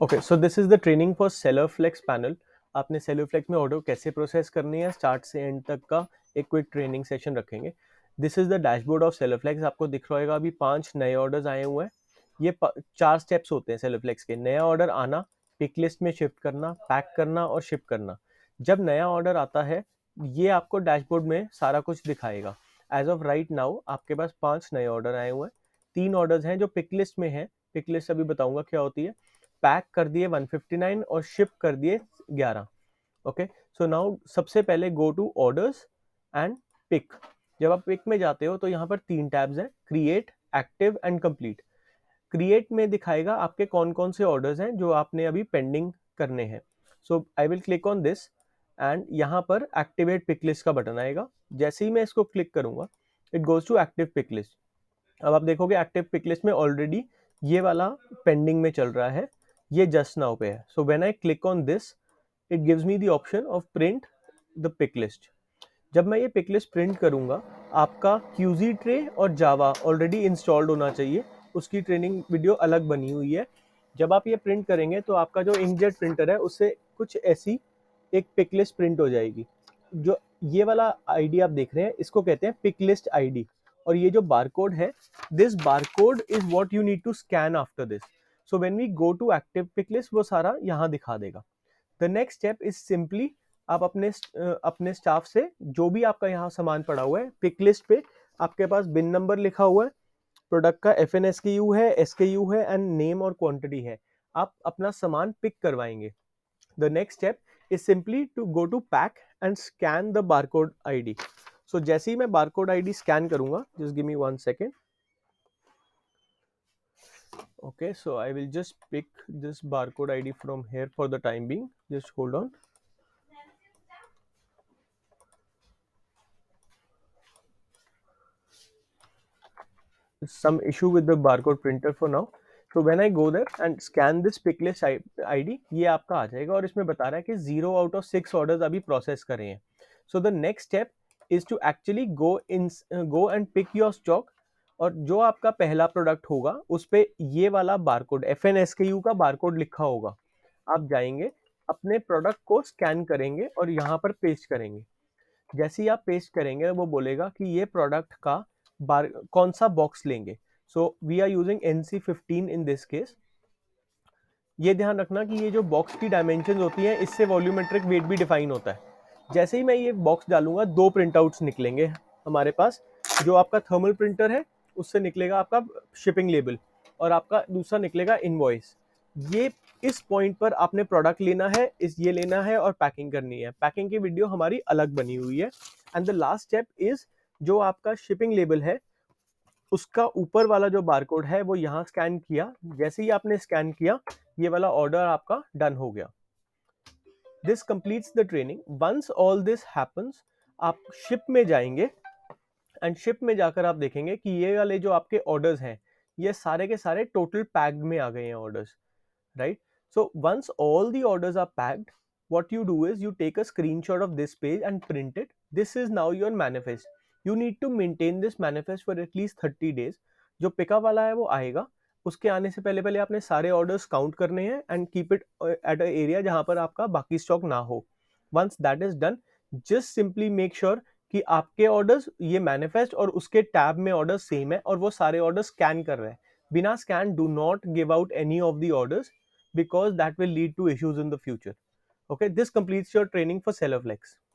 Okay, so this is the training for Seller Flex panel. आपने Seller Flex में order कैसे process करनी है स्टार्ट से एंड तक का एक क्विक ट्रेनिंग सेशन रखेंगे। This is the dashboard of Seller Flex. आपको दिख रहा होगा अभी 5 नए ऑर्डर्स आए हुए हैं। ये 4 स्टेप्स होते हैं सेलर फ्लेक्स के। नया ऑर्डर आना, पिक लिस्ट में शिफ्ट करना, पैक करना और शिप करना। जब नया ऑर्डर आता है ये आपको डैशबोर्ड में सारा कुछ दिखाएगा। एज ऑफ राइट नाउ आपके पास 5 नए ऑर्डर आए हुए हैं। 3 ऑर्डर्स हैं जो पिक लिस्ट में है। पिक लिस्ट अभी बताऊंगा क्या होती है। पैक कर दिए 159 और शिप कर दिए 11। ओके, सो नाउ सबसे पहले go to orders and pick. जब आप पिक में जाते हो तो यहाँ पर 3 टैब्स हैं, create, active and complete. Create में दिखाएगा आपके कौन कौन से ऑर्डर्स हैं जो आपने अभी पेंडिंग करने हैं। So I will click on this and यहाँ पर एक्टिवेट पिक लिस्ट का बटन आएगा। जैसे ही मैं इसको क्लिक करूंगा it goes to active pick list. अब आप देखोगे एक्टिव पिक लिस्ट में ऑलरेडी ये वाला पेंडिंग में चल रहा है, ये जस्ट नाउ पे है। So when I click on this it gives me the option of print the pick list. जब मैं ये पिक लिस्ट प्रिंट करूंगा आपका QZ ट्रे और जावा ऑलरेडी इंस्टॉल्ड होना चाहिए। उसकी ट्रेनिंग वीडियो अलग बनी हुई है। जब आप ये प्रिंट करेंगे तो आपका जो इंकजेट प्रिंटर है उससे कुछ ऐसी एक पिक लिस्ट प्रिंट हो जाएगी। जो ये वाला आईडी आप देख रहे हैं इसको कहते हैं पिक लिस्ट आईडी। और ये जो बारकोड है, this barcode is what you need to scan after this. So when we go to active pick list वो सारा यहाँ दिखा देगा। The next step is simply आप अपने स्टाफ से जो भी आपका यहाँ सामान पड़ा हुआ है पिक लिस्ट पे आपके पास बिन नंबर लिखा हुआ है, प्रोडक्ट का FN SKU है, SKU है एंड नेम और क्वांटिटी है, आप अपना सामान पिक करवाएंगे। The next step is simply to go to pack and scan the barcode ID. So जैसे ही मैं barcode ID scan करूंगा, just give me 1 second. Okay, so I will just pick this barcode ID from here for the time being. Just hold on. Some issue with the barcode printer for now. So when I go there and scan this pick list ID, ये आपका आ जाएगा और इसमें बता रहा है कि 0 out of 6 orders अभी प्रोसेस करे हैं। So the next step is to actually go and pick your stock. और जो आपका पहला प्रोडक्ट होगा उस पे ये वाला बारकोड FN SKU का बारकोड लिखा होगा। आप जाएंगे अपने प्रोडक्ट को स्कैन करेंगे और यहाँ पर पेस्ट करेंगे। जैसे ही आप पेस्ट करेंगे वो बोलेगा कि ये प्रोडक्ट का कौन सा बॉक्स लेंगे। So we are using NC15 in this case. ये ध्यान रखना कि ये जो बॉक्स की डायमेंशन होती हैं इससे वॉल्यूमेट्रिक वेट भी डिफाइन होता है। जैसे ही मैं ये बॉक्स डालूंगा 2 प्रिंट आउट्स निकलेंगे हमारे पास। जो आपका थर्मल प्रिंटर है उससे निकलेगा आपका शिपिंग लेबल और आपका दूसरा निकलेगा इनवॉइस। ये इस पॉइंट पर आपने प्रोडक्ट लेना है, इस ये लेना है और पैकिंग करनी है। पैकिंग की वीडियो हमारी अलग बनी हुई है। And the last step is जो आपका शिपिंग लेबल है उसका ऊपर वाला जो बारकोड है वो यहाँ स्कैन किया। जैसे ही आपने स्कैन किया ये वाला ऑर्डर आपका डन हो गया। This completes the training. Once all this happens आप शिप में जाएंगे एंड शिप में जाकर आप देखेंगे कि ये वाले जो आपके ऑर्डर्स हैं ये सारे के सारे टोटल पैक्ड में आ गए हैं orders, right? So once all the orders are packed, what you do is you take a screenshot of this page and print it. This is now your manifest. You need to maintain this manifest for at least 30 days. जो pickup वाला है वो आएगा, उसके आने से पहले पहले आपने सारे ऑर्डर्स काउंट करने हैं and keep it at a area जहां पर आपका बाकी स्टॉक ना हो। Once that is done, just simply make sure कि आपके ऑर्डर्स ये मैनिफेस्ट और उसके टैब में ऑर्डर्स सेम है और वो सारे ऑर्डर्स स्कैन कर रहे हैं। बिना scan do not give out any of the orders because that will lead to issues in the future. Okay, this completes your training for SellerFlex.